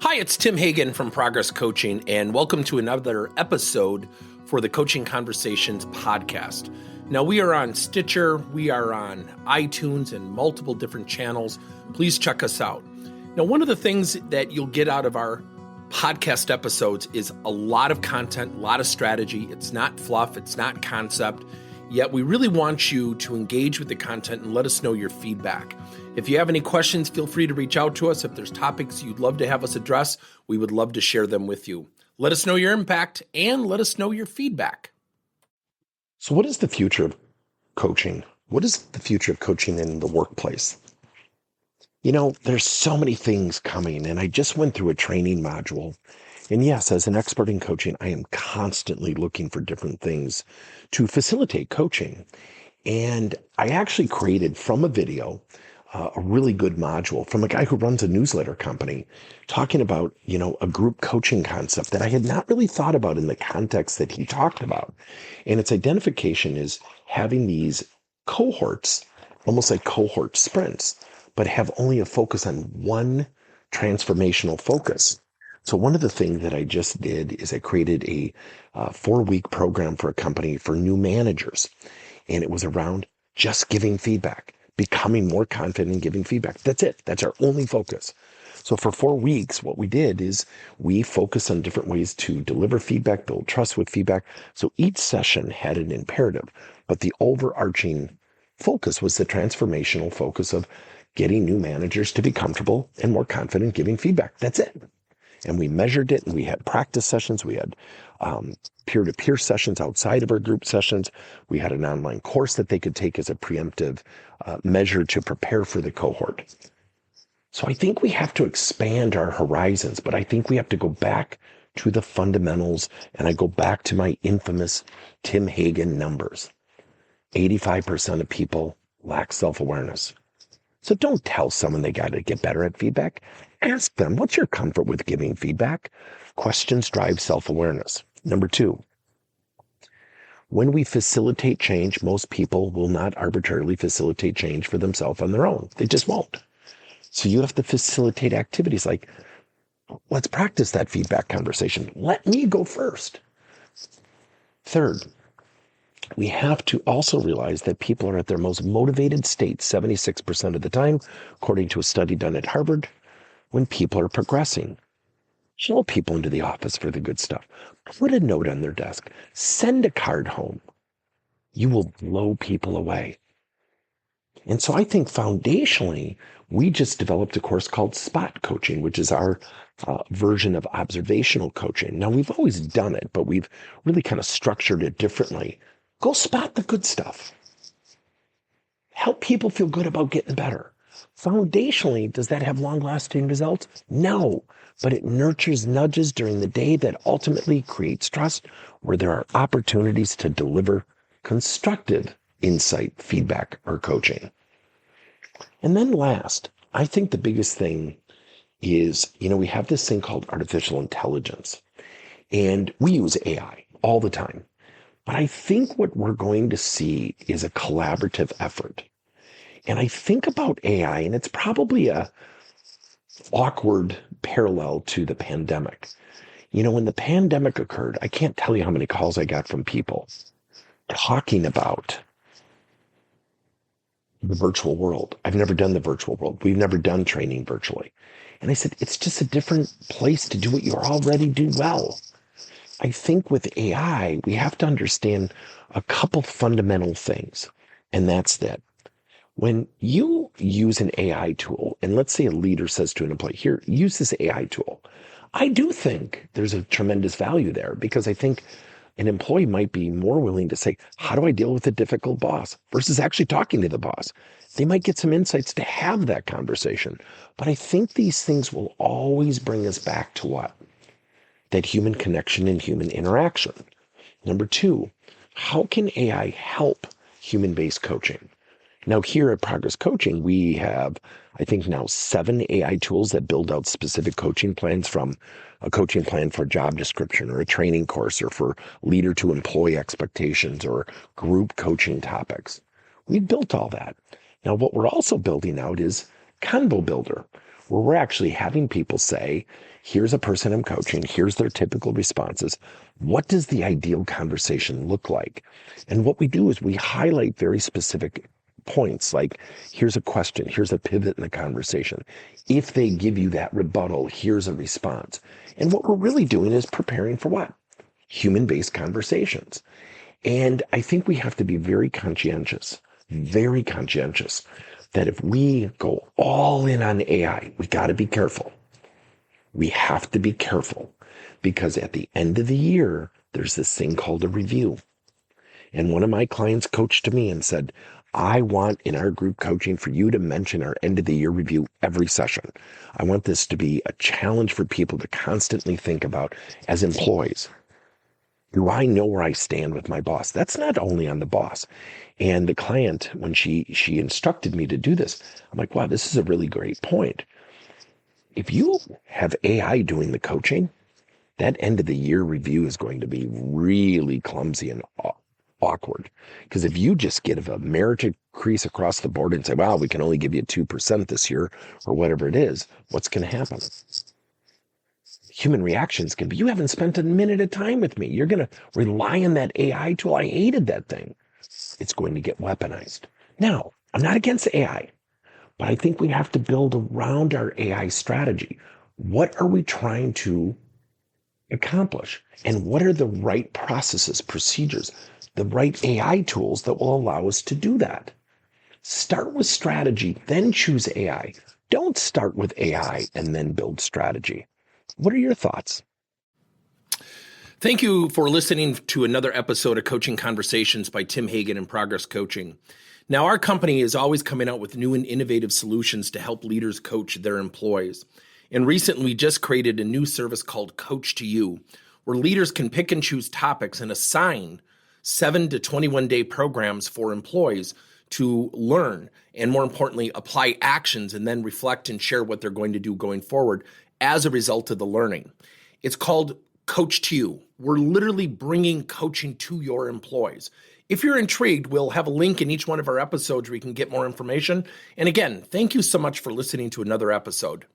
Hi, it's Tim Hagan from Progress Coaching, and welcome to another episode for the Coaching Conversations podcast. Now, we are on Stitcher, we are on iTunes, and multiple different channels. Please check us out. Now, one of the things that you'll get out of our podcast episodes is a lot of content, a lot of strategy. It's not fluff, it's not concept, yet we really want you to engage with the content and let us know your feedback. If you have any questions, feel free to reach out to us. If there's topics you'd love to have us address, we would love to share them with you. Let us know your impact and let us know your feedback. So what is the future of coaching? What is the future of coaching in the workplace? You know, there's so many things coming, and I just went through a training module. And yes, as an expert in coaching, I am constantly looking for different things to facilitate coaching. And I actually created from a video a really good module from a guy who runs a newsletter company talking about, a group coaching concept that I had not really thought about in the context that he talked about. And its identification is having these cohorts, almost like cohort sprints, but have only a focus on one transformational focus. So one of the things that I just did is I created a 4-week program for a company for new managers. And it was around just giving feedback, becoming more confident in giving feedback. That's it. That's our only focus. So for 4 weeks, what we did is we focused on different ways to deliver feedback, build trust with feedback. So each session had an imperative, but the overarching focus was the transformational focus of getting new managers to be comfortable and more confident giving feedback. That's it. And we measured it, and we had practice sessions. We had peer-to-peer sessions outside of our group sessions. We had an online course that they could take as a preemptive measure to prepare for the cohort. So I think we have to expand our horizons, but I think we have to go back to the fundamentals. And I go back to my infamous Tim Hagan numbers. 85% of people lack self-awareness. So don't tell someone they got to get better at feedback. Ask them, what's your comfort with giving feedback? Questions drive self-awareness. Number 2, when we facilitate change, most people will not arbitrarily facilitate change for themselves on their own. They just won't. So you have to facilitate activities like, let's practice that feedback conversation. Let me go first. Third, we have to also realize that people are at their most motivated state 76% of the time, according to a study done at Harvard, when people are progressing. Show people into the office for the good stuff. Put a note on their desk. Send a card home. You will blow people away. And so I think foundationally, we just developed a course called Spot Coaching, which is our version of observational coaching. Now, we've always done it, but we've really kind of structured it differently. Go spot the good stuff. Help people feel good about getting better. Foundationally, does that have long-lasting results? No, but it nurtures nudges during the day that ultimately creates trust, where there are opportunities to deliver constructive insight, feedback, or coaching. And then last, I think the biggest thing is, we have this thing called artificial intelligence, and we use AI all the time. But I think what we're going to see is a collaborative effort. And I think about AI, and it's probably a awkward parallel to the pandemic. When the pandemic occurred, I can't tell you how many calls I got from people talking about the virtual world. I've never done the virtual world. We've never done training virtually. And I said, it's just a different place to do what you already do well. I think with AI, we have to understand a couple fundamental things. And that's that. When you use an AI tool, and let's say a leader says to an employee, here, use this AI tool. I do think there's a tremendous value there, because I think an employee might be more willing to say, how do I deal with a difficult boss versus actually talking to the boss? They might get some insights to have that conversation. But I think these things will always bring us back to what? That human connection and human interaction. Number 2, how can AI help human-based coaching? Now, here at Progress Coaching, we have, I think now 7 AI tools that build out specific coaching plans, from a coaching plan for a job description or a training course, or for leader to employee expectations or group coaching topics. We've built all that. Now, what we're also building out is Convo Builder, where we're actually having people say, Here's a person I'm coaching. Here's their typical responses. What does the ideal conversation look like? And what we do is we highlight very specific points, like here's a question, here's a pivot in the conversation. If they give you that rebuttal, here's a response. And what we're really doing is preparing for what? Human-based conversations. And I think we have to be very conscientious that if we go all in on AI, we got to be careful. We have to be careful because at the end of the year, there's this thing called a review. And one of my clients coached to me and said, I want in our group coaching for you to mention our end of the year review every session. I want this to be a challenge for people to constantly think about as employees. Do I know where I stand with my boss? That's not only on the boss. And the client, when she instructed me to do this, I'm like, wow, this is a really great point. If you have AI doing the coaching, that end of the year review is going to be really clumsy and awkward. Because if you just give a merit increase across the board and say, wow, we can only give you 2% this year or whatever it is, what's going to happen? Human reactions can be, you haven't spent a minute of time with me. You're going to rely on that AI tool. I hated that thing. It's going to get weaponized. Now, I'm not against AI, but I think we have to build around our AI strategy. What are we trying to accomplish? And what are the right processes, procedures, the right AI tools that will allow us to do that? Start with strategy, then choose AI. Don't start with AI and then build strategy. What are your thoughts? Thank you for listening to another episode of Coaching Conversations by Tim Hagen and Progress Coaching. Now, our company is always coming out with new and innovative solutions to help leaders coach their employees. And recently, we just created a new service called Coach to You, where leaders can pick and choose topics and assign 7 to 21-day programs for employees to learn and, more importantly, apply actions and then reflect and share what they're going to do going forward as a result of the learning. It's called Coach to You. We're literally bringing coaching to your employees. If you're intrigued, we'll have a link in each one of our episodes where you can get more information. And again, thank you so much for listening to another episode.